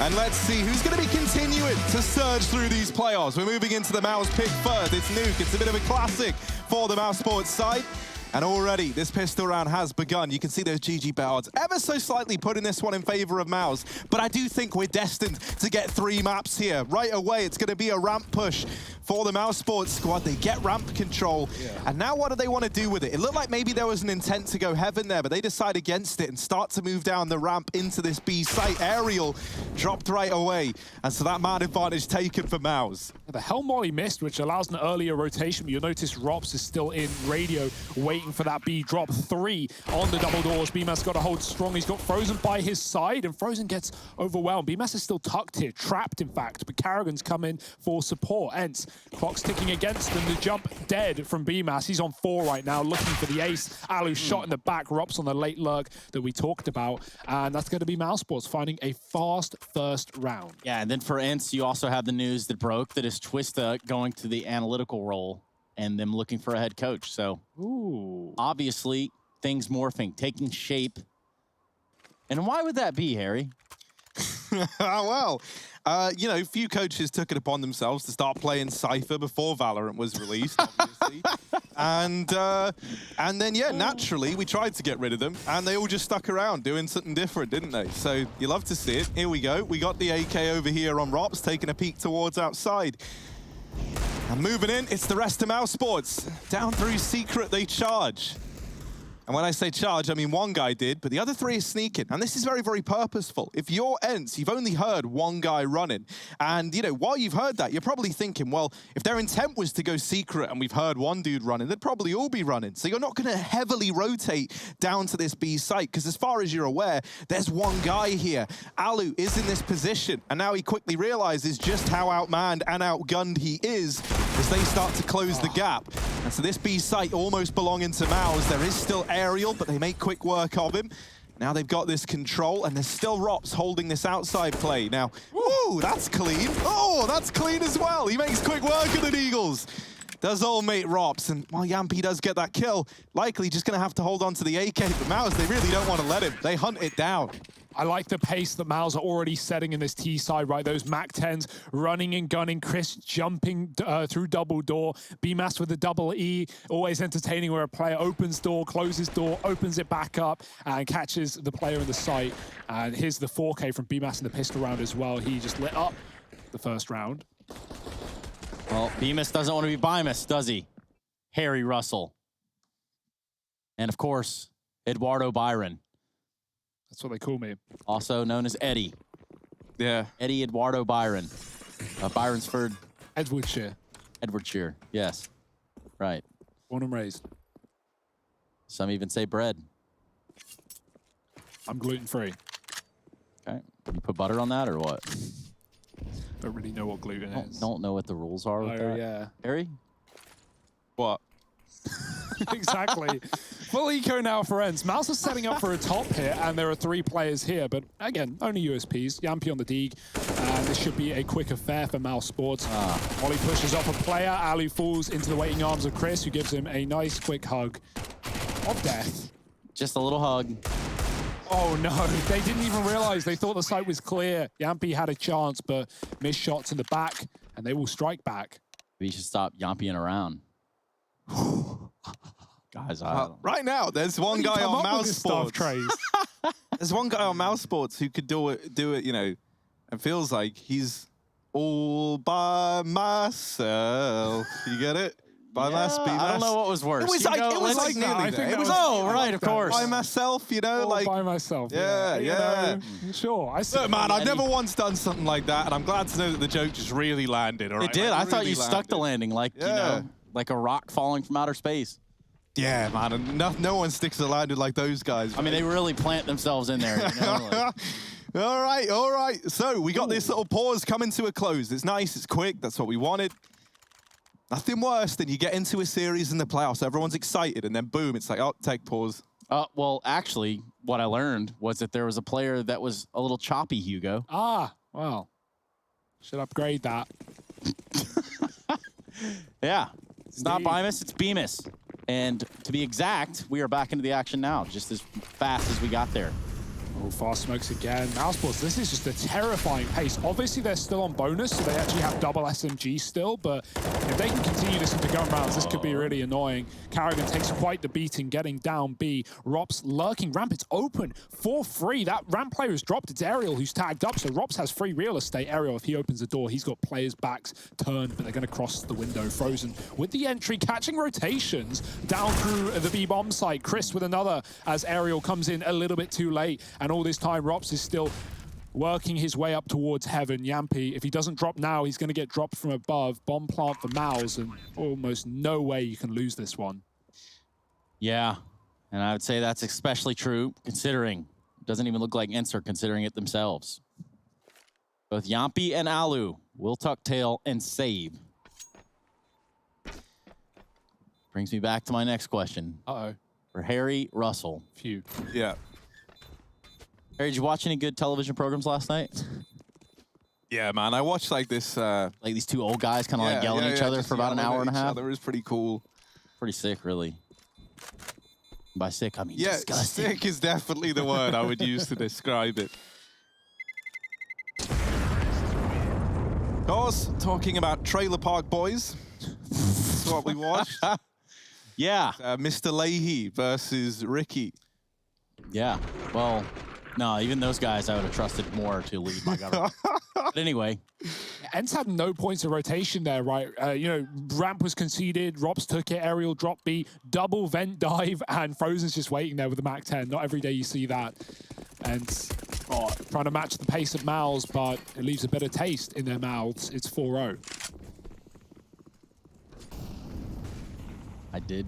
And let's see who's going to be continuing to surge through these playoffs. We're moving into the Mouse pick first. It's Nuke. It's a bit of a classic for the Mousesports side. And already, this pistol round has begun. You can see those GG boards ever so slightly putting this one in favor of Mouse. But I do think we're destined to get 3 maps here. Right away, it's going to be a ramp push for the Mousesports squad. They get ramp control. Yeah. And now what do they want to do with it? It looked like maybe there was an intent to go heaven there, but they decide against it and start to move down the ramp into this B site. Aerial dropped right away. And so that man advantage taken for Mouse. The Hell Molly missed, which allows an earlier rotation, but you'll notice Rops is still in radio, waiting for that B drop. 3 on the double doors. BMAS got to hold strong. He's got Frozen by his side, and Frozen gets overwhelmed. BMAS is still tucked here, trapped in fact, but Carrigan's come in for support. ENCE, clock's ticking against them. The jump dead from BMAS. He's on 4 right now, looking for the ace. Alu shot in the back. Rops on the late lurk that we talked about, and that's going to be Mousesports finding a fast first round. Yeah, and then for ENCE, you also have the news that broke that is Twista going to the analytical role and them looking for a head coach. So obviously things morphing, taking shape. And why would that be, Harry? Well, you know, few coaches took it upon themselves to start playing Cypher before Valorant was released, obviously. And then, yeah, naturally, we tried to get rid of them, and they all just stuck around doing something different, didn't they? So you love to see it. Here we go. We got the AK over here on Rops, taking a peek towards outside. And moving in, it's the rest of Mousesports. Down through Secret, they charge. And when I say charge, I mean 1 guy did, but the other 3 is sneaking. And this is very, very purposeful. If you're ENCE, you've only heard 1 guy running. And, you know, while you've heard that, you're probably thinking, well, if their intent was to go secret and we've heard 1 dude running, they'd probably all be running. So you're not going to heavily rotate down to this B site, because as far as you're aware, there's 1 guy here. Alu is in this position, and now he quickly realizes just how outmanned and outgunned he is as they start to close the gap. And so this B site almost belonging to Mouse. There is still aerial, but they make quick work of him. Now they've got this control, and there's still Rops holding this outside play. Now, ooh, that's clean. Oh, that's clean as well. He makes quick work of the Eagles. Does old mate Rops, and while Yampy does get that kill, likely just going to have to hold on to the AK, but Mouse, they really don't want to let him. They hunt it down. I like the pace that Mouse are already setting in this T side, right? Those MAC-10s running and gunning. Chris jumping through double door. BMAS with the double E, always entertaining where a player opens door, closes door, opens it back up, and catches the player in the sight. And here's the 4K from BMAS in the pistol round as well. He just lit up the first round. Well, BMAS doesn't want to be BMAS, does he? Harry Russell. And of course, Eduardo Byron. That's what they call me. Also known as Eddie. Yeah. Eddie Eduardo Byron. Byronsford. Edwardshire. Edwardshire, yes. Right. Born and raised. Some even say bread. I'm gluten-free. Okay. You put butter on that or what? Don't really know what gluten is. Don't know what the rules are with that. Yeah. Harry? What? Exactly. Full eco now for ENCE. Mouse is setting up for a top here, and there are 3 players here, but again, only USPs. Yampy on the Deeg, and this should be a quick affair for Mousesports. Molly pushes off a player. Alu falls into the waiting arms of Chris, who gives him a nice quick hug of death. Just a little hug. Oh no, they didn't even realize. They thought the site was clear. Yampy had a chance, but missed shots in the back, and they will strike back. We should stop yampying around. Guys, right now, there's 1 guy on Mousesports. There's 1 guy on Mousesports who could do it, you know, and feels like he's all by myself. You get it? By myself. I don't know what was worse. It was like nearly there. It was right, of course. By myself, you know, all like by myself. Yeah. You know, sure. I see. Look, man, I've never once done something like that, and I'm glad to know that the joke just really landed. All right? It did. Like, I thought really you stuck the landing, like you know, like a rock falling from outer space. Yeah, man, and no one sticks the landing like those guys. I mean, they really plant themselves in there. You know? Like... all right. So we got this little pause coming to a close. It's nice, it's quick, that's what we wanted. Nothing worse than you get into a series in the playoffs, everyone's excited, and then boom, it's like, oh, take pause. Well, actually, what I learned was that there was a player that was a little choppy, Hugo. Ah, well, should upgrade that. Yeah, it's not BMAS, it's BMAS. And to be exact, we are back into the action now, just as fast as we got there. Oh, fast smokes again. Mousesports, this is just a terrifying pace. Obviously, they're still on bonus, so they actually have double SMG still, but if they can continue this into gun rounds, this could be really annoying. Karrigan takes quite the beating, getting down B. Rops lurking ramp, it's open for free. That ramp player has dropped. It's Aerial who's tagged up, so Rops has free real estate. Aerial, if he opens the door, he's got players' backs turned, but they're going to cross the window. Frozen with the entry, catching rotations down through the B-bomb site. Chris with another as Aerial comes in a little bit too late. And all this time, Rops is still working his way up towards heaven. Yampy, if he doesn't drop now, he's going to get dropped from above. Bomb plant for Mouse, and almost no way you can lose this one. Yeah, and I would say that's especially true considering it doesn't even look like ENCE are considering it themselves. Both Yampy and Alu will tuck tail and save. Brings me back to my next question. Uh-oh. For Harry Russell. Phew. Yeah. Harry, did you watch any good television programs last night? Yeah, man. I watched like this. Like these two old guys kind of like yelling at each other for about an hour and a half? It was pretty cool. Pretty sick, really. By sick, I mean disgusting. Sick is definitely the word I would use to describe it. Of course, talking about Trailer Park Boys. That's what we watched. Yeah. Mr. Leahy versus Ricky. Yeah. Well, no, even those guys I would have trusted more to lead my government. But anyway. ENCE had no points of rotation there, right? You know, ramp was conceded, Rops took it, Aerial drop B, double vent dive, and Frozen's just waiting there with the Mac 10. Not every day you see that. And trying to match the pace of Mouse, but it leaves a better taste in their mouths. It's 4-0. I did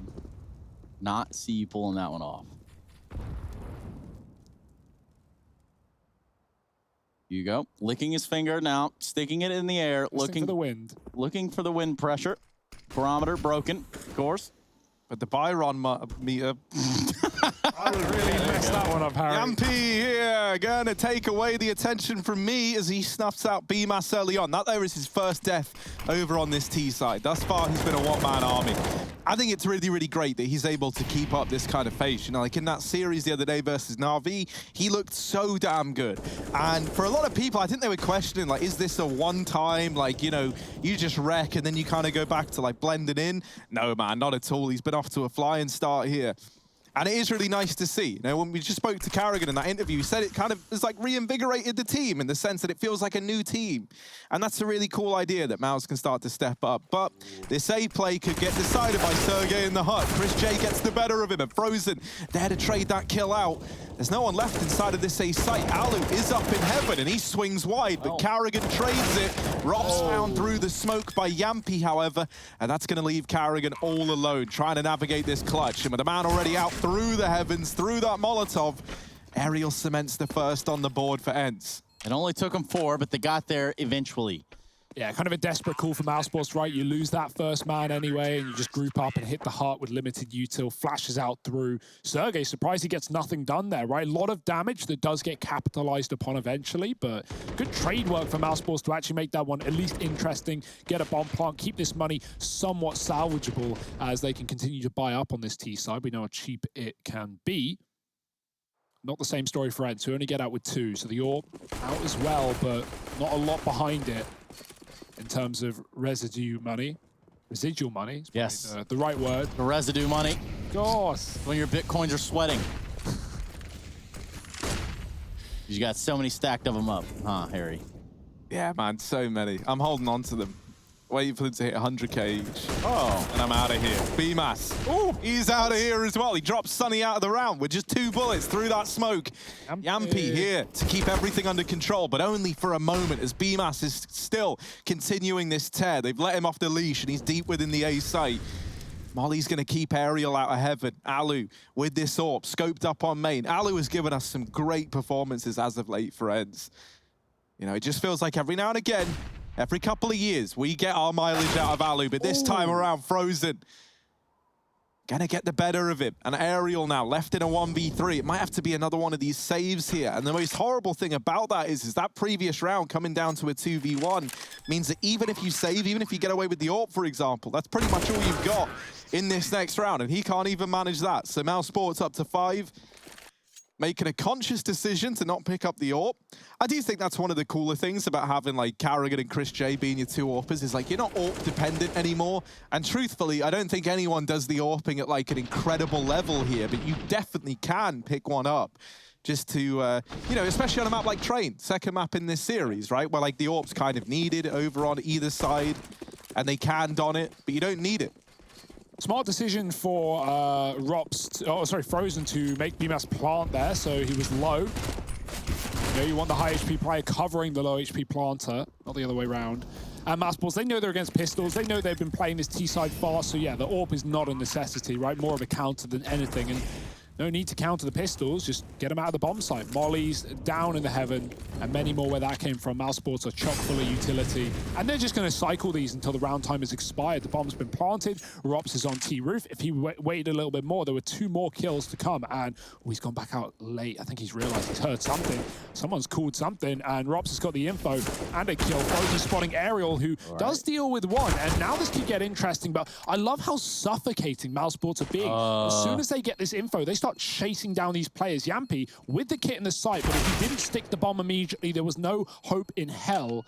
not see you pulling that one off. You go, licking his finger now, sticking it in the air, looking for the wind. Looking for the wind pressure. Barometer broken, of course. But the Byron meter. I would really mess that one up, Harry. Yampy here, gonna take away the attention from me as he snuffs out B-Mass early on. That there is his first death over on this T side. Thus far, he's been a one-man army. I think it's really, really great that he's able to keep up this kind of pace. You know, like in that series the other day versus Na'Vi, he looked so damn good. And for a lot of people, I think they were questioning, like, is this a one-time, like, you know, you just wreck and then you kind of go back to, like, blending in? No, man, not at all. He's been off to a flying start here. And it is really nice to see. You know, when we just spoke to Karrigan in that interview, he said it kind of has like reinvigorated the team in the sense that it feels like a new team. And that's a really cool idea that Mouse can start to step up. But this A play could get decided by Sergey in the hut. Chris J gets the better of him, and Frozen there to trade that kill out. There's no one left inside of this A site. Alu is up in heaven, and he swings wide, but Karrigan trades it. Rops found through the smoke by Yampy, however, and that's going to leave Karrigan all alone, trying to navigate this clutch. And with a man already out through the heavens, through that Molotov, Aerial cements the first on the board for ENCE. It only took them 4, but they got there eventually. Yeah, kind of a desperate call for Mousesports, right? You lose that first man anyway, and you just group up and hit the heart with limited util, flashes out through. Sergey, surprised he gets nothing done there, right? A lot of damage that does get capitalized upon eventually, but good trade work for Mousesports to actually make that one at least interesting, get a bomb plant, keep this money somewhat salvageable as they can continue to buy up on this T side. We know how cheap it can be. Not the same story for ENCE, who only get out with 2, so the AWP out as well, but not a lot behind it. In terms of residual money, yes, the right word. The residue money. Of course. When your bitcoins are sweating. You got so many stacked of them up, huh, Harry? Yeah, man, so many. I'm holding on to them. Waiting for them to hit 100k each. Oh, and I'm out of here. B-Mass. Oh, he's out of here as well. He drops Sunny out of the round with just 2 bullets through that smoke. Yampy here to keep everything under control, but only for a moment as B-Mass is still continuing this tear. They've let him off the leash and he's deep within the A site. Molly's going to keep Aerial out of heaven. Alu with this AWP, scoped up on main. Alu has given us some great performances as of late for ENCE. You know, it just feels like every now and again, every couple of years, we get our mileage out of Alu, but this time around, Frozen gonna get the better of him. And Aerial now left in a 1v3. It might have to be another one of these saves here. And the most horrible thing about that is that previous round coming down to a 2v1 means that even if you save, even if you get away with the AWP, for example, that's pretty much all you've got in this next round. And he can't even manage that. So Mousesports up to 5. making a conscious decision to not pick up the AWP. I do think that's one of the cooler things about having like Carrigan and Chris J being your two AWPers is like you're not AWP dependent anymore. And truthfully, I don't think anyone does the AWPing at like an incredible level here, but you definitely can pick one up just to, you know, especially on a map like Train, second map in this series, right? Where like the AWP's kind of needed over on either side and they can don it, but you don't need it. Smart decision for Frozen to make BMAS plant there, so he was low. You know, you want the high HP player covering the low HP planter, not the other way around. And Mousesports, they know they're against pistols. They know they've been playing this T-side fast, so yeah, the AWP is not a necessity, right? More of a counter than anything. And no need to counter the pistols, just get them out of the bomb site. Mollies down in the heaven, and many more where that came from. Mousesports are chock full of utility, and they're just going to cycle these until the round time has expired. The bomb's been planted, Rops is on T-roof. If he waited a little bit more, there were 2 more kills to come, and he's gone back out late. I think he's realized he's heard something. Someone's called something, and Rops has got the info and a kill. Frozen spotting Aerial, who does deal with 1, and now this could get interesting, but I love how suffocating Mousesports are being. As soon as they get this info, they start chasing down these players. Yampy with the kit in the site, but if he didn't stick the bomb immediately, there was no hope in hell.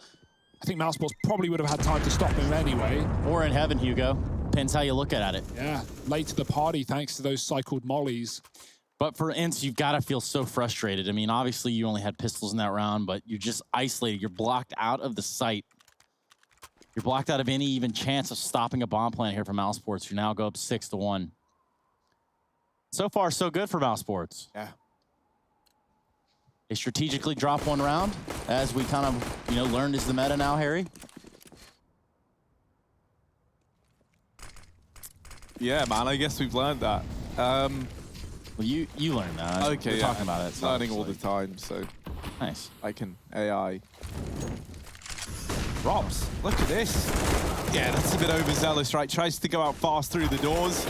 I think Mousesports probably would have had time to stop him anyway. Or in heaven, Hugo. Depends how you look at it. Yeah, late to the party thanks to those cycled mollies. But for ENCE, you've got to feel so frustrated. I mean, obviously you only had pistols in that round, but you're just isolated. You're blocked out of the site. You're blocked out of any even chance of stopping a bomb plant here for Mousesports, who now go up 6-1. So far, so good for Mousesports. Yeah. They strategically drop 1 round, as we kind of, you know, learned is the meta now, Harry. Yeah, man, I guess we've learned that. Well, you learned that. Okay, We're talking about it. So learning all the time, so nice. I can AI. Robs, look at this. Yeah, that's a bit overzealous, right? Tries to go out fast through the doors.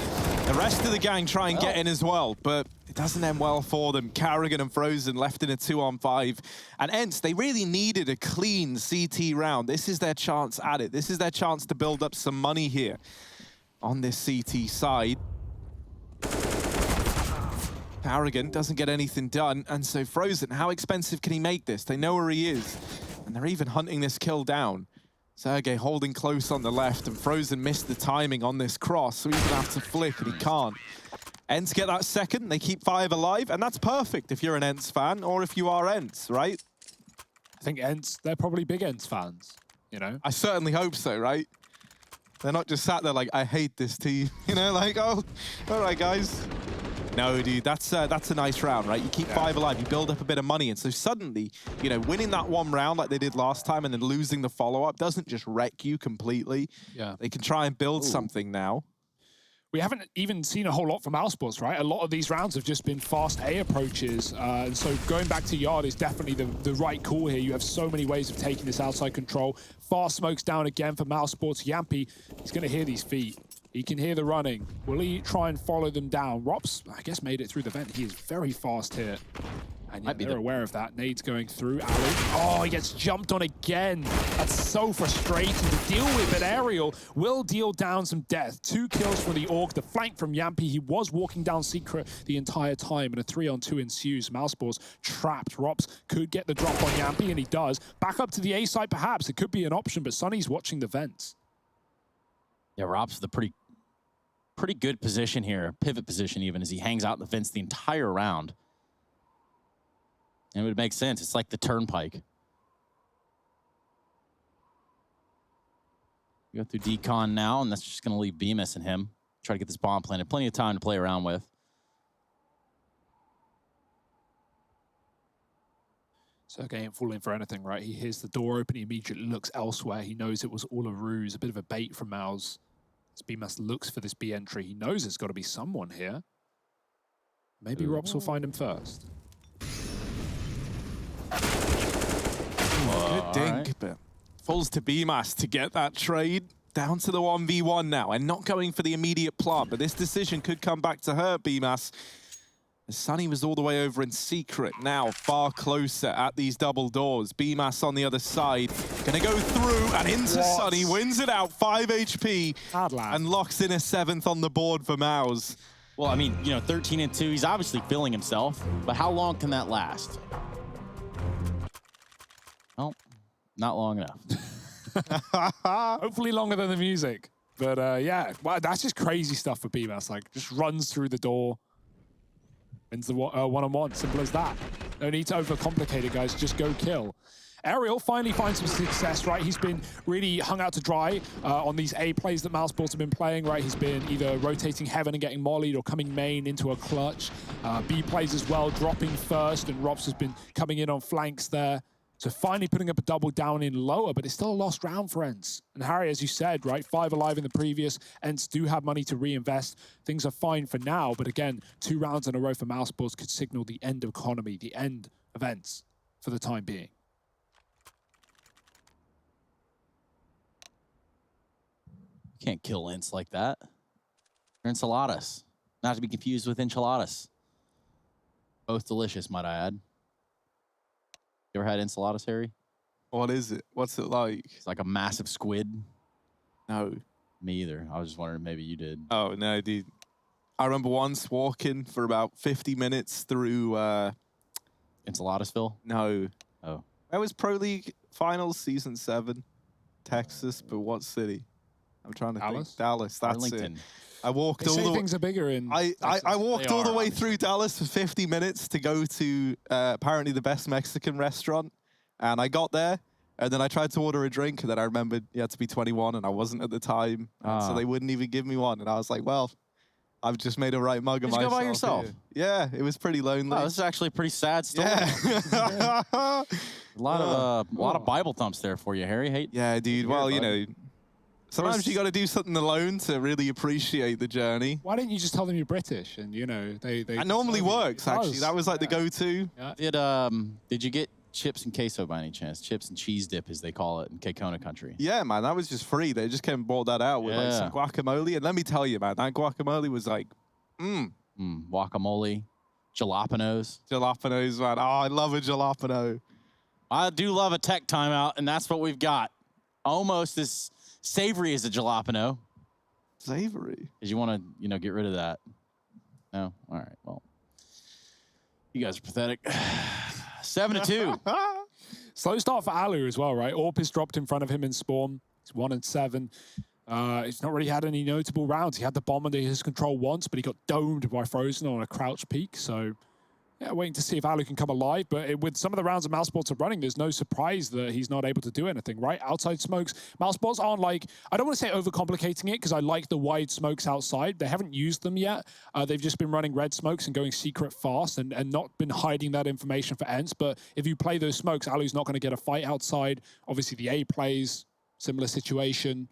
The rest of the gang try and get in as well, but it doesn't end well for them. Carrigan and Frozen left in a 2-on-5. And ENCE, they really needed a clean CT round. This is their chance at it. This is their chance to build up some money here on this CT side. Carrigan doesn't get anything done, and so Frozen, how expensive can he make this? They know where he is, and they're even hunting this kill down. Sergey holding close on the left, and Frozen missed the timing on this cross, so he's gonna have to flick, and he can't. ENCE get that second, they keep 5 alive, and that's perfect if you're an ENCE fan, or if you are ENCE, right? I think ENCE, they're probably big ENCE fans, you know? I certainly hope so, right? They're not just sat there like, I hate this team, you know, like, oh, all right, guys. No, dude, that's a nice round, right? You keep 5 alive, you build up a bit of money, and so suddenly, you know, winning that 1 round like they did last time and then losing the follow-up doesn't just wreck you completely. Yeah. They can try and build something now. We haven't even seen a whole lot from Mousesports, right? A lot of these rounds have just been fast A approaches, and so going back to Yard is definitely the right call here. You have so many ways of taking this outside control. Fast smokes down again for Mousesports. Yampy, he's going to hear these feet. He can hear the running. Will he try and follow them down? Rops, I guess, made it through the vent. He is very fast here. And yeah, they're aware of that. Nade's going through. Ali. Oh, he gets jumped on again. That's so frustrating to deal with, but Aerial will deal down some death. 2 kills for the Orc. The flank from Yampy. He was walking down Secret the entire time, and a 3-on-2 ensues. Mousesports trapped. Rops could get the drop on Yampy, and he does. Back up to the A side, perhaps. It could be an option, but Sonny's watching the vents. Yeah, Rops with a pretty good position here, pivot position even, as he hangs out in the fence the entire round. And it would make sense. It's like the turnpike. You go through decon now, and that's just going to leave BMAS and him. Try to get this bomb planted. Plenty of time to play around with. Sergey ain't falling for anything, right? He hears the door open, he immediately looks elsewhere. He knows it was all a ruse, a bit of a bait from Mouse. As BMAS looks for this B entry, he knows there's got to be someone here. Maybe Rops will find him first. Good dink, but falls to BMAS to get that trade. Down to the 1v1 now, and not going for the immediate plant, but this decision could come back to hurt BMAS. As Sunny was all the way over in Secret, now far closer at these double doors. BMAS on the other side, gonna go through and into Sunny, wins it out, 5 HP, and locks in a 7th on the board for Mouse. Well, I mean, 13-2, he's obviously feeling himself, but how long can that last? Well, not long enough. Hopefully longer than the music. But yeah, wow, that's just crazy stuff for BMAS. Like, just runs through the door, wins the one-on-one. Simple as that. No need to overcomplicate it, guys. Just go kill. Ariel finally finds some success, right? He's been really hung out to dry on these A plays that Mousesports have been playing, right? He's been either rotating heaven and getting mollied or coming main into a clutch. B plays as well, dropping first, and Robs has been coming in on flanks there. So finally putting up a double down in lower, but it's still a lost round for ENCE. And Harry, as you said, right, 5 alive in the previous. ENCE do have money to reinvest. Things are fine for now, but again, 2 rounds in a row for Mousesports could signal the end of economy, the end of ENCE for the time being. Can't kill ENCE like that. They're enchiladas. Not to be confused with enchiladas. Both delicious, might I add. You ever had enchiladas, Harry? What is it? What's it like? It's like a massive squid. No. Me either. I was just wondering, maybe you did. Oh, no, dude. I remember once walking for about 50 minutes through... Enchiladasville? No. Oh. That was Pro League Finals Season 7. Texas, but what city? I'm trying to think. Dallas, that's Arlington. it. I walked They all say the way. things are bigger in... I walked all the way obviously. through Dallas for 50 minutes to go to apparently the best Mexican restaurant. And I got there, and then I tried to order a drink, and then I remembered you had to be 21, and I wasn't at the time. And so they wouldn't even give me one. And I was like, well, I've just made a right mug of Did you myself. go by yourself? Here. Yeah, it was pretty lonely. Oh, this is actually a pretty sad story. Yeah. A lot of Bible thumps there for you, Harry. Hey, Yeah, dude. Well, you know, sometimes you got to do something alone to really appreciate the journey. Why didn't you just tell them you're British? And, you know, they That normally works, actually. That was like the go-to. Yeah. Did you get chips and queso by any chance? Chips and cheese dip, as they call it in Kekona country. Yeah, man, that was just free. They just came and brought that out with like some guacamole. And let me tell you, man, that guacamole was like, Guacamole, jalapenos. Jalapenos, man. Oh, I love a jalapeno. I do love a tech timeout, and that's what we've got. Almost as savory as a jalapeno. Savory. Because you want to, get rid of that. No? All right, well. You guys are pathetic. 7-2. Slow start for Alu as well, right? Orp is dropped in front of him in Spawn. He's 1-7. He's not really had any notable rounds. He had the bomb under his control once, but he got domed by Frozen on a crouch peak. So, yeah, waiting to see if Alu can come alive. But with some of the rounds that Mousesports are running, there's no surprise that he's not able to do anything, right? Outside smokes, Mousesports aren't like, I don't want to say overcomplicating it, because I like the wide smokes outside. They haven't used them yet. They've just been running red smokes and going secret fast and not been hiding that information for ENCE. But if you play those smokes, Alu's not going to get a fight outside. Obviously, the A plays, similar situation.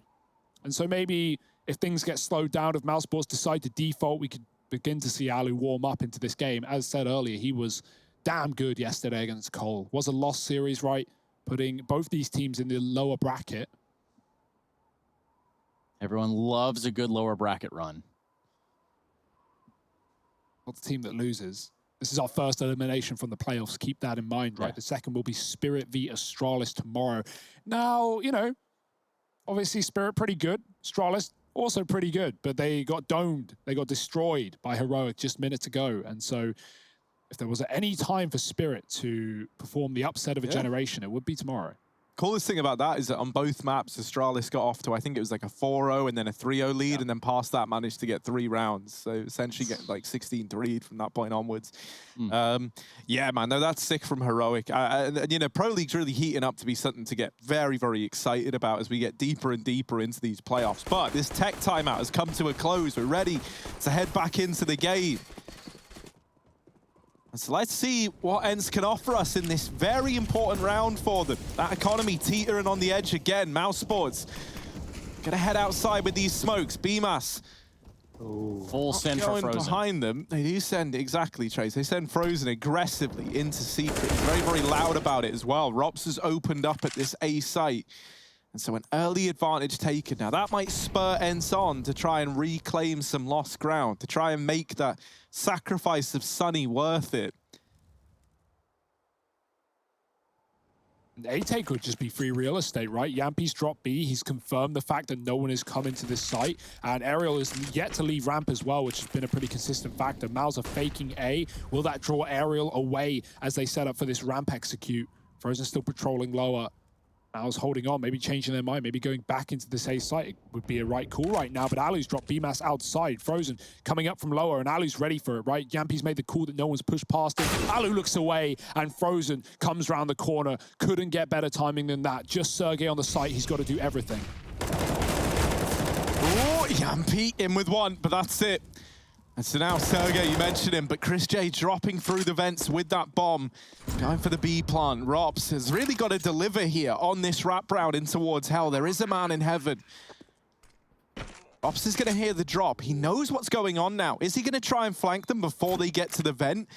And so maybe if things get slowed down, if Mousesports decide to default, we could begin to see Alu warm up into this game. As said earlier, he was damn good yesterday against Cole. Was a lost series, right? Putting both these teams in the lower bracket. Everyone loves a good lower bracket run. Not the team that loses. This is our first elimination from the playoffs. Keep that in mind, right? Yeah. The second will be Spirit v Astralis tomorrow. Now, obviously Spirit pretty good. Astralis also pretty good, but they got domed. They got destroyed by Heroic just minutes ago. And so if there was any time for Spirit to perform the upset of a generation, it would be tomorrow. Coolest thing about that is that on both maps, Astralis got off to, I think it was like a 4-0 and then a 3-0 lead, and then past that managed to get 3 rounds. So essentially get like 16-3 from that point onwards. Yeah, man, no, that's sick from Heroic. And Pro League's really heating up to be something to get very, very excited about as we get deeper and deeper into these playoffs. But this tech timeout has come to a close. We're ready to head back into the game. So let's see what ENCE can offer us in this very important round for them. That economy teetering on the edge again. Mousesports gonna head outside with these smokes. BMAS. Full send for Going Frozen. behind them. They do send, exactly, Trace. They send Frozen aggressively into Secret. He's very, very loud about it as well. Rops has opened up at this A site. And so an early advantage taken. Now that might spur ENCE on to try and reclaim some lost ground, to try and make that sacrifice of Sunny worth it. A take could just be free real estate, right? Yampi's dropped B. He's confirmed the fact that no one has come into this site. And Aerial is yet to leave ramp as well, which has been a pretty consistent factor. Mouse are faking A. Will that draw Aerial away as they set up for this ramp execute? Frozen still patrolling lower. Mouse holding on, maybe changing their mind, maybe going back into this A site. It would be a right call right now, but Alu's dropped B-Mass outside. Frozen coming up from lower, and Alu's ready for it, right? Yampi's made the call that no one's pushed past him. Alu looks away, and Frozen comes round the corner. Couldn't get better timing than that. Just Sergey on the site. He's got to do everything. Oh, Yampi in with one, but that's it. And so now Sergey, you mentioned him, but Chris J dropping through the vents with that bomb, going for the B plant. Rops has really got to deliver here on this wrap round in towards hell. There is a man in heaven. Rops is going to hear the drop. He knows what's going on now. Is he going to try and flank them before they get to the vent?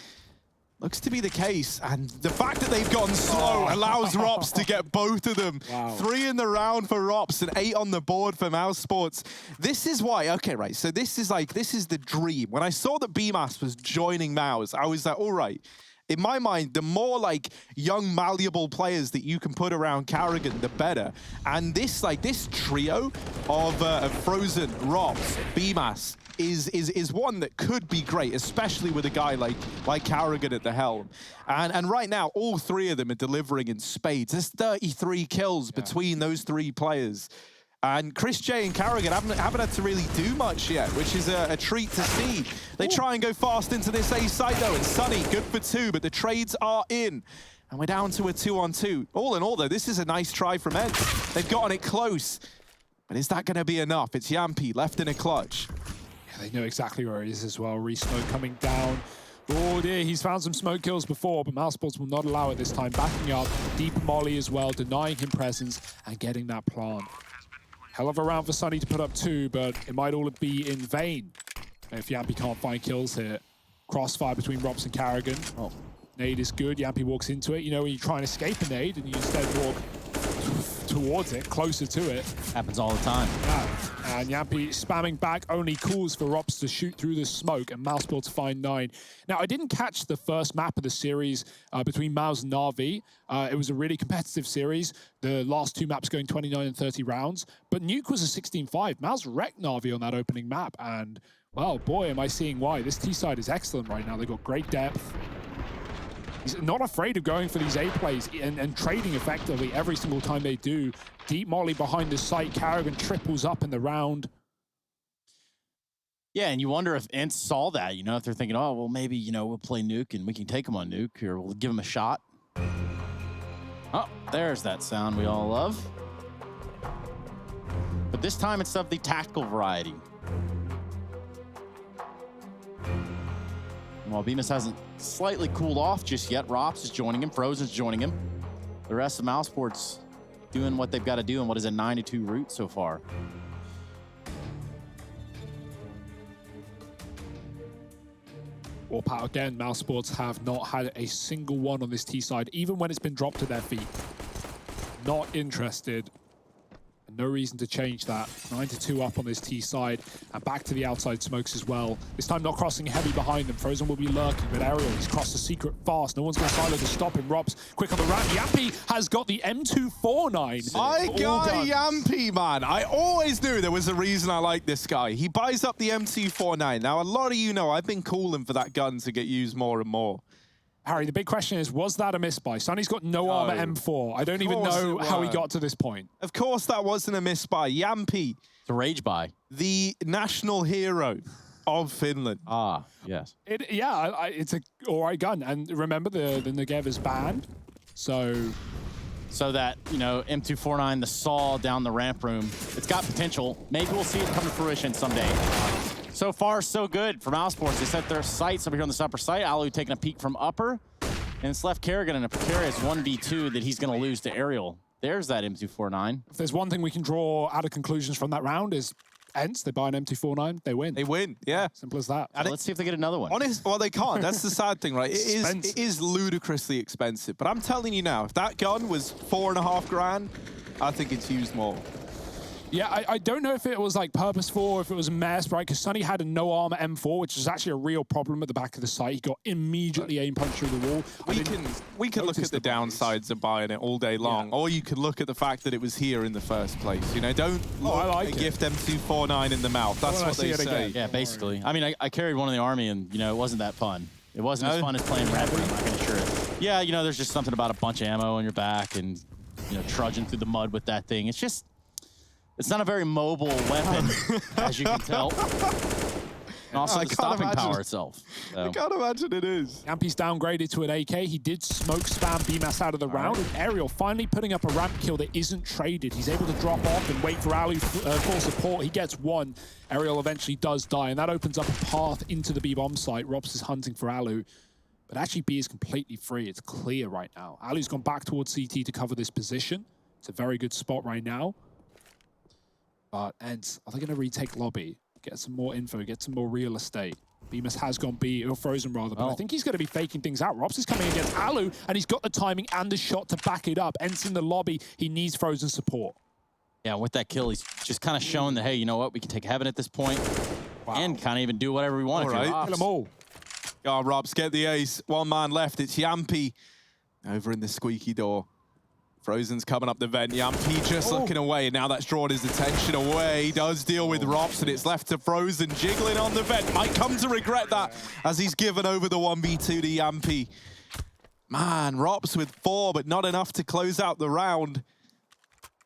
Looks to be the case, and the fact that they've gone slow allows Rops to get both of them. Wow. 3 in the round for Rops and 8 on the board for Mousesports. This is why, okay, right, so this is the dream. When I saw that B-Mass was joining Mouse, I was like, all right. In my mind, the more like young, malleable players that you can put around Karrigan, the better. And this trio of Frozen, Rops, B-Mass, is one that could be great, especially with a guy like Karrigan at the helm. And right now, all 3 of them are delivering in spades. There's 33 kills between those 3 players. And Chris J and Karrigan haven't had to really do much yet, which is a treat to see. They try and go fast into this A side though, and Sunny, good for 2, but the trades are in. And we're down to a 2-on-2. All in all though, this is a nice try from ENCE. They've gotten it close. But is that gonna be enough? It's Yampi left in a clutch. They know exactly where it is as well. Re-smoke coming down. Oh dear, he's found some smoke kills before, but Mousesports will not allow it this time. Backing up, deep molly as well, denying him presence and getting that plant. Hell of a round for Sunny to put up 2, but it might all be in vain if Yampi can't find kills here. Crossfire between Rops and Karrigan. Oh, nade is good. Yampi walks into it. You know, when you try and escape a nade and you instead walk towards it, closer to it. Happens all the time. Yeah. And Yampi spamming back only calls for Rops to shoot through the smoke, and Mousesports find 9. Now, I didn't catch the first map of the series between Mouse and Na'Vi. It was a really competitive series. The last 2 maps going 29 and 30 rounds. But Nuke was a 16-5. Mouse wrecked Na'Vi on that opening map, and, well, boy, am I seeing why. This T-side is excellent right now. They've got great depth. He's not afraid of going for these A plays and trading effectively every single time they do. Deep molly behind the site. Karrigan triples up in the round. Yeah, and you wonder if ENCE saw that, you know, if they're thinking, oh, well, maybe, you know, we'll play Nuke and we can take him on Nuke, or we'll give him a shot. Oh, there's that sound we all love. But this time it's of the tactical variety. While Bemis hasn't slightly cooled off just yet, Rops is joining him, Frozen's joining him. The rest of Mousesports doing what they've got to do in what is a 9-2 route so far. Warpout again, Mousesports have not had a single one on this T side, even when it's been dropped to their feet. Not interested. And no reason to change that. 9-2 up on this T side, and back to the outside smokes as well. This time not crossing heavy behind them. Frozen will be lurking, but Aerial, he's crossed the secret fast. No one's going to silo to stop him. Rops quick on the ramp. Yampi has got the M249. I got Yampi, man. I always knew there was a reason I like this guy. He buys up the M249. Now, a lot of you know I've been calling for that gun to get used more and more. Harry, the big question is, was that a misbuy? Sunny's got no armor M4. I don't even know how he got to this point. Of course that wasn't a misbuy. Yampi. The rage buy. The national hero of Finland. Ah, yes. It's a all right gun. And remember, the Negev is banned. So that, you know, M249, the saw down the ramp room, it's got potential. Maybe we'll see it come to fruition someday. So far, so good for Mousesports. They set their sights over here on this upper site. Alu taking a peek from upper. And it's left Karrigan in a precarious 1v2 that he's going to lose to Aerial. There's that M249. If there's one thing we can draw out of conclusions from that round is ENCE, they buy an M249, they win. They win, yeah. Simple as that. So let's see if they get another one. Well, they can't. That's the sad thing, right? It is ludicrously expensive. But I'm telling you now, if that gun was $4.5 grand, I think it's used more. Yeah, I don't know if it was like purposeful or if it was a mess, right? Because Sonny had a no armor M4, which is actually a real problem at the back of the site. He got immediately aim punched through the wall. We can look at the downsides of buying it all day long, or you could look at the fact that it was here in the first place. You know, don't gift M249 in the mouth. That's what they say. Yeah, basically. I mean, I carried one in the army, and you know, it wasn't that fun. It wasn't as fun as playing Rapper, I'm not gonna assure it. Yeah, you know, there's just something about a bunch of ammo on your back and, you know, trudging through the mud with that thing. It's just, it's not a very mobile weapon, as you can tell. And also the stopping power itself. So. I can't imagine it is. Yampy's downgraded to an AK. He did smoke spam BMAS out of the round. And Aerial finally putting up a ramp kill that isn't traded. He's able to drop off and wait for Alu for support. He gets one. Aerial eventually does die, and that opens up a path into the B-bomb site. Rops is hunting for Alu. But actually, B is completely free. It's clear right now. Alu's gone back towards CT to cover this position. It's a very good spot right now. But ENCE, are they going to retake lobby? Get some more info, get some more real estate. BMAS has gone B, or Frozen rather, but I think he's going to be faking things out. Rops is coming against Alu, and he's got the timing and the shot to back it up. ENCE in the lobby, he needs Frozen support. Yeah, with that kill, he's just kind of shown that, hey, you know what, we can take Heaven at this point and kind of even do whatever we want. All right. Kill them all. Oh, Robs, get the ace. One man left. It's Yampy over in the squeaky door. Frozen's coming up the vent. Yampy just looking away. Now that's drawn his attention away. He does deal with Rops, and it's left to Frozen jiggling on the vent. Might come to regret that as he's given over the 1v2 to Yampy. Man, Rops with 4, but not enough to close out the round.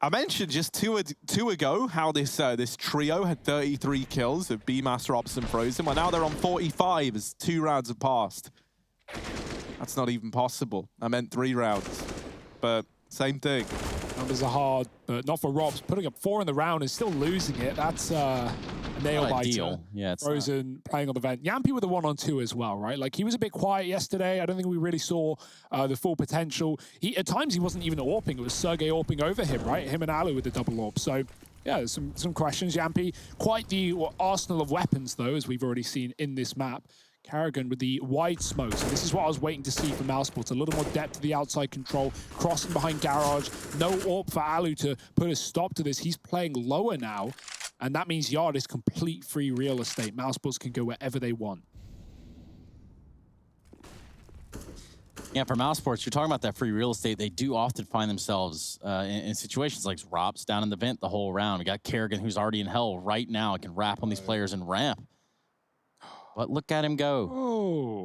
I mentioned just two ago how this trio had 33 kills of BMAS, Rops, and Frozen. Well, now they're on 45 as 2 rounds have passed. That's not even possible. I meant 3 rounds, but same thing. Numbers are hard, but not for Rops. Putting up 4 in the round and still losing it. That's a nail-biter. Yeah, it's Frozen playing on the vent. Yampy with a 1-on-2 as well, right? Like, he was a bit quiet yesterday. I don't think we really saw the full potential. At times, he wasn't even AWPing. It was Sergey AWPing over him, right? Him and Alu with the double AWP. So, yeah, there's some questions. Yampy, quite the arsenal of weapons, though, as we've already seen in this map. Karrigan with the wide smokes. And this is what I was waiting to see from Mousesports. A little more depth to the outside control, crossing behind Garage. No AWP for Alu to put a stop to this. He's playing lower now, and that means Yard is complete free real estate. Mousesports can go wherever they want. Yeah, for Mousesports, you're talking about that free real estate. They do often find themselves in situations like Rops down in the vent the whole round. We got Karrigan, who's already in hell right now. It can wrap on these players and ramp. But look at him go.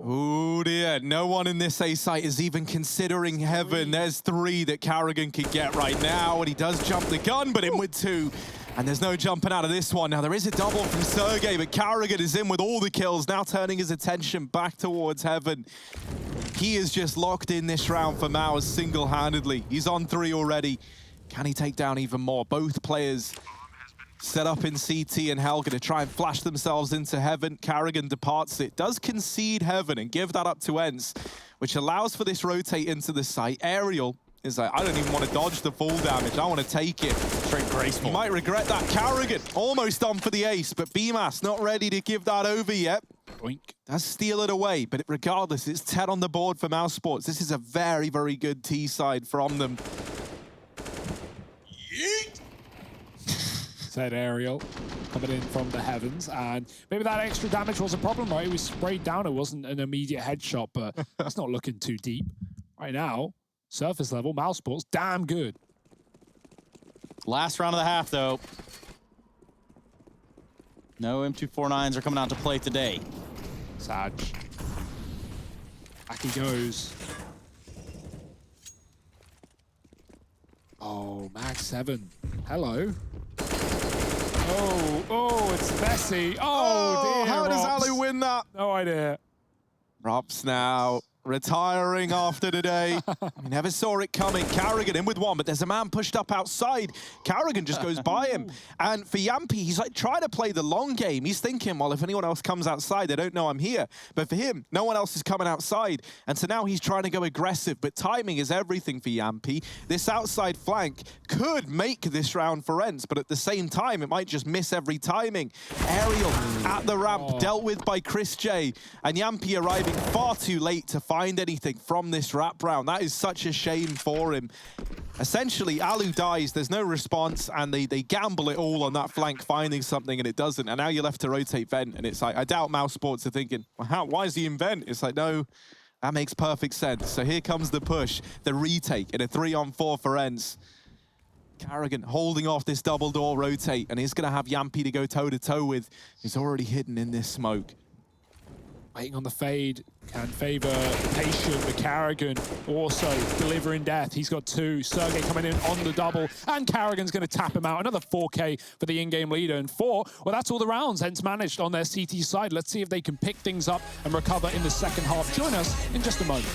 Oh dear. No one in this A site is even considering Heaven. There's 3 that Karrigan could get right now, and he does jump the gun, but in with 2. And there's no jumping out of this one. Now, there is a double from Sergey, but Karrigan is in with all the kills, now turning his attention back towards Heaven. He is just locked in this round for Mouse single-handedly. He's on 3 already. Can he take down even more? Both players set up in CT and Hell, gonna try and flash themselves into Heaven. Karrigan departs it, does concede Heaven and give that up to ENCE, which allows for this rotate into the site. Aerial is like, I don't even want to dodge the full damage. I want to take it. Straight graceful. You might regret that. Karrigan almost on for the ace, but BMAS not ready to give that over yet. Boink. Does steal it away, but regardless, it's 10 on the board for Mousesports. This is a very, very good T side from them. Yeet! Said Aerial, coming in from the heavens, and maybe that extra damage was a problem, right? It was sprayed down, it wasn't an immediate headshot, but that's not looking too deep. Right now, surface level, Mousesports, damn good. Last round of the half, though. No M249s are coming out to play today. Sag. Back he goes. Oh, Mag 7. Hello. Oh, it's messy. Oh, dear. How does Alu win that? No idea. Rops now retiring after today. We never saw it coming. Karrigan in with 1, but there's a man pushed up outside. Karrigan just goes by him. And for Yampy, he's like trying to play the long game. He's thinking, well, if anyone else comes outside, they don't know I'm here. But for him, no one else is coming outside. And so now he's trying to go aggressive, but timing is everything for Yampy. This outside flank could make this round for ENCE, but at the same time, it might just miss every timing. Aerial at the ramp, dealt with by Chris J. And Yampy arriving far too late to find anything from this wrap round. That is such a shame for him. essentially, Alu dies, there's no response, and they gamble it all on that flank finding something, and it doesn't. And now you're left to rotate Vent, and it's like, I doubt Mousesports are thinking, well, why is he in Vent? It's like, no, that makes perfect sense. So here comes the push, the retake in a 3-on-4 for ENCE. Carrigan holding off this double door rotate, and he's going to have Yampy to go toe-to-toe with. He's already hidden in this smoke. Waiting on the fade can favor the patient, but Carrigan also delivering death. He's got 2. Sergey coming in on the double, and Carrigan's going to tap him out. Another 4K for the in-game leader, and 4, well, that's all the rounds ENCE managed on their CT side. Let's see if they can pick things up and recover in the second half. Join us in just a moment.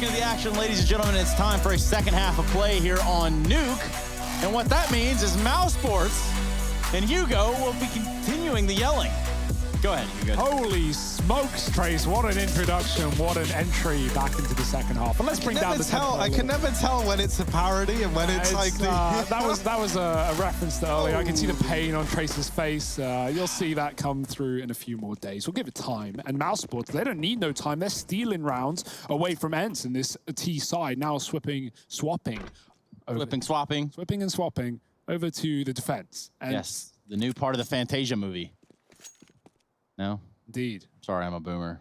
Into the action, ladies and gentlemen. It's time for a second half of play here on Nuke. And what that means is Mousesports and Hugo will be continuing the yelling. Go ahead, Hugo. Holy smokes, Trace. What an introduction. What an entry back into the second half. But let's bring down the tempo. I can never tell when it's a parody and when it's like the... that was a reference to earlier. I can see the pain on Trace's face. You'll see that come through in a few more days. We'll give it time. And Mousesports, they don't need no time. They're stealing rounds away from ENCE in this T side. Now swapping and swapping over to the defense. And yes, the new part of the Fantasia movie. No? Indeed. Sorry, I'm a boomer.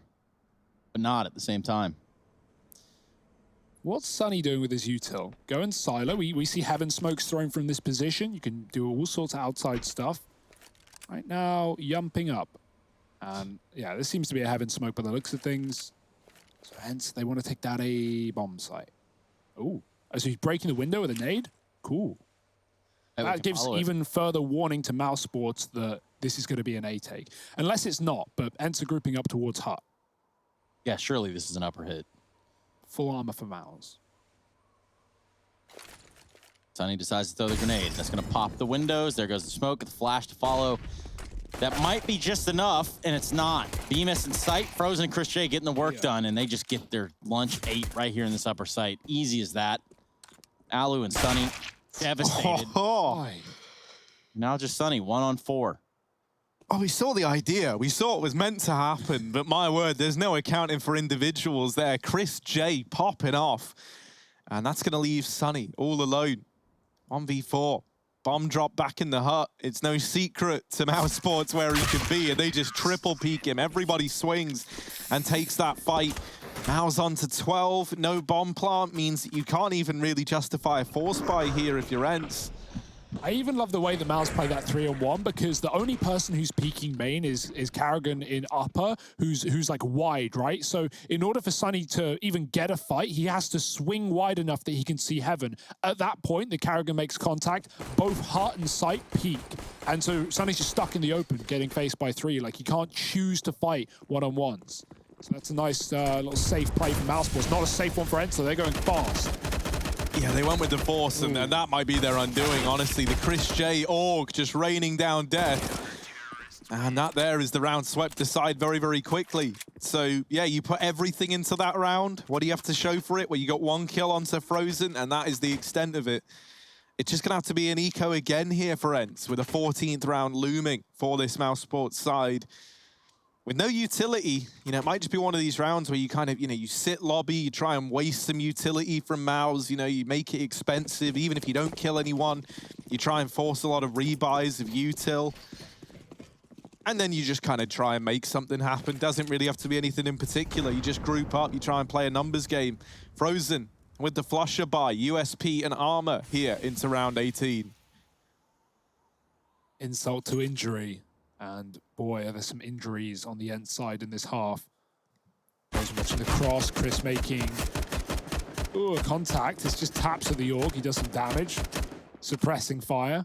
But not at the same time. What's Sunny doing with his util? Going silo. We see Heaven smokes thrown from this position. You can do all sorts of outside stuff. Right now, yumping up. And yeah, this seems to be a Heaven smoke by the looks of things. So hence, they want to take down a bomb site. Oh, so he's breaking the window with a nade? Cool. That gives even further warning to Mousesports that this is going to be an A take. Unless it's not, but ENCE are grouping up towards Hut. Yeah, surely this is an upper hit. Full armor for Mouse. Sunny decides to throw the grenade. That's going to pop the windows. There goes the smoke, the flash to follow. That might be just enough, and it's not. Bemis in sight, Frozen and Chris J getting the work done, and they just get their lunch ate right here in this upper site. Easy as that. Alu and Sunny devastated. Now just Sunny, 1-on-4. Oh, we saw the idea. We saw it was meant to happen, but my word, there's no accounting for individuals there. Chris J popping off, and that's going to leave Sunny all alone. 1v4. Bomb drop back in the hut. It's no secret to Mousesports where he can be, and they just triple peek him. Everybody swings and takes that fight. Mouse on to 12. No bomb plant means you can't even really justify a force buy here if you're ENCE. I even love the way the Mouse play that 3-on-1 because the only person who's peeking main is Karrigan in upper, who's like wide, right? So in order for Sunny to even get a fight, he has to swing wide enough that he can see Heaven. At that point, the Karrigan makes contact, both Hut and Sight peek. And so Sunny's just stuck in the open, getting faced by 3. Like, he can't choose to fight one-on-ones. So that's a nice little safe play from Mousesports. Not a safe one for ENCE, so they're going fast. Yeah, they went with the force, and that might be their undoing, honestly. The Chris J Org just raining down death. And that there is the round swept aside very, very quickly. So, yeah, you put everything into that round. What do you have to show for it? Well, you got 1 kill onto Frozen, and that is the extent of it. It's just going to have to be an eco again here for ENCE, with a 14th round looming for this Mousesports side. With no utility, you know, it might just be one of these rounds where you kind of, you know, you sit lobby, you try and waste some utility from Mouse, you know, you make it expensive. Even if you don't kill anyone, you try and force a lot of rebuys of util. And then you just kind of try and make something happen. Doesn't really have to be anything in particular. You just group up, you try and play a numbers game. Frozen with the flusher buy, USP and armor here into round 18. Insult to injury. And boy, are there some injuries on the ENCE side in this half. Those watching the cross, Chris making a contact. It's just taps at the Org. He does some damage, suppressing fire.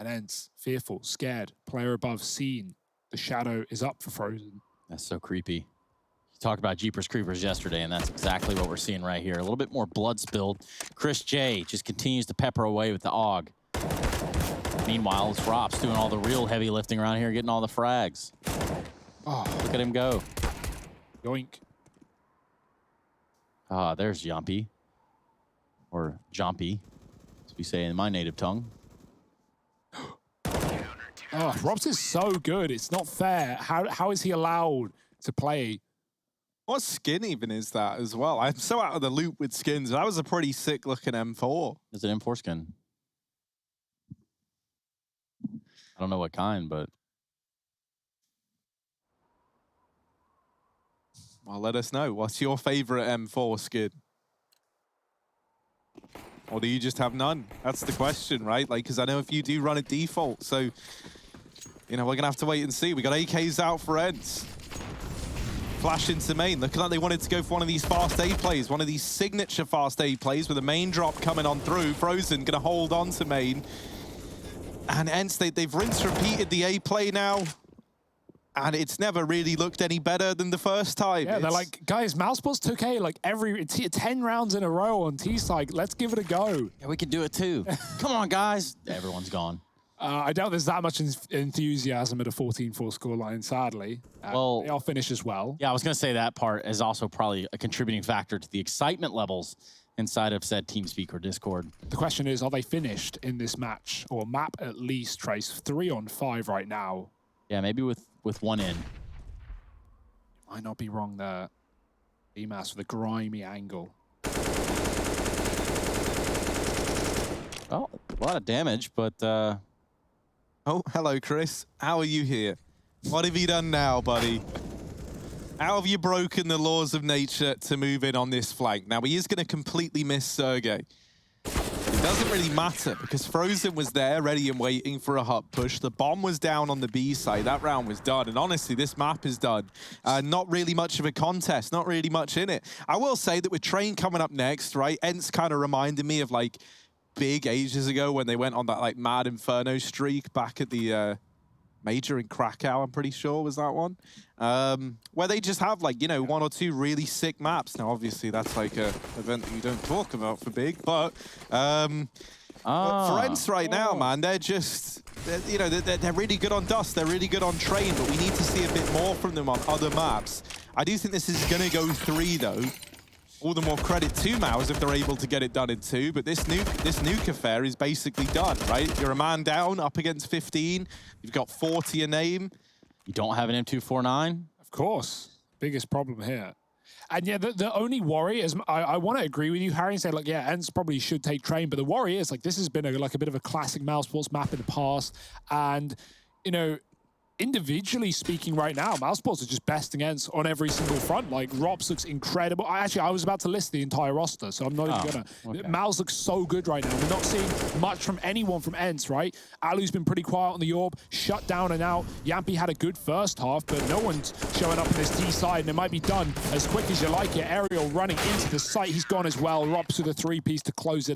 And ENCE, fearful, scared, player above, seen. The shadow is up for Frozen. That's so creepy. You talked about Jeepers Creepers yesterday, and that's exactly what we're seeing right here. A little bit more blood spilled. Chris J just continues to pepper away with the AUG. Meanwhile, it's Rops doing all the real heavy lifting around here, getting all the frags. Oh, look at him go. Yoink. Ah, there's Jumpy. Or Jompy, as we say in my native tongue. Oh, Rops is so good. It's not fair. How is he allowed to play? What skin even is that as well? I'm so out of the loop with skins. That was a pretty sick looking M4. It's an M4 skin. I don't know what kind, but... Well, let us know. What's your favorite M4 skin? Or do you just have none? That's the question, right? Like, because I know if you do run a default, so, you know, we're going to have to wait and see. We got AKs out for ENCE. Flash into main. Looking like they wanted to go for one of these fast A plays, one of these signature fast A plays with a main drop coming on through. Frozen going to hold on to main. And ENCE, they've repeated the A play now, and it's never really looked any better than the first time. Yeah, they're like, guys, Mousesports took A like every 10 rounds in a row on T-side. Let's give it a go. Yeah, we can do it too. Come on, guys. Everyone's gone. I doubt there's that much enthusiasm at a 14-4 scoreline, sadly. Well, they all finish as well. Yeah, I was going to say that part is also probably a contributing factor to the excitement levels inside of said TeamSpeak or Discord. The question is, are they finished in this match? Or map at least, Trace? 3-on-5 right now. Yeah, maybe with one in. Might not be wrong there. EMAS with a grimy angle. Well, a lot of damage, but... Oh, hello, Chris. How are you here? What have you done now, buddy? How have you broken the laws of nature to move in on this flank? Now, he is going to completely miss Sergey. It doesn't really matter because Frozen was there, ready and waiting for a hut push. The bomb was down on the B side. That round was done. And honestly, this map is done. Not really much of a contest, not really much in it. I will say that with Train coming up next, right, ENCE kind of reminded me of like big ages ago when they went on that like Mad Inferno streak back at the Major in Krakow, I'm pretty sure was that one. Where they just have like, you know, 1 or 2 really sick maps. Now, obviously, that's like an event that you don't talk about for big, but for ENCE right now, man, they're just, you know, they're really good on Dust, they're really good on Train, but we need to see a bit more from them on other maps. I do think this is going to go 3, though. All the more credit to Mouse if they're able to get it done in 2, but this nuke affair is basically done, right? You're a man down, up against 15. You've got 40 a name. You don't have an M249? Of course. Biggest problem here. And yeah, the only worry is, I want to agree with you, Harry, and say, like, yeah, ENCE probably should take Train, but the worry is, like, this has been like a bit of a classic Mousesports map in the past, and, you know, individually speaking right now, Mousesports are just besting ENCE on every single front. Like, Rops looks incredible. I was about to list the entire roster, so I'm not even gonna. Okay. Mouse looks so good right now. We're not seeing much from anyone from ENCE, right? Alu's been pretty quiet on the Orb, shut down and out. Yampy had a good first half, but no one's showing up on this T side, and it might be done as quick as you like it. Aerial running into the site. He's gone as well. Rops with a 3-piece to close it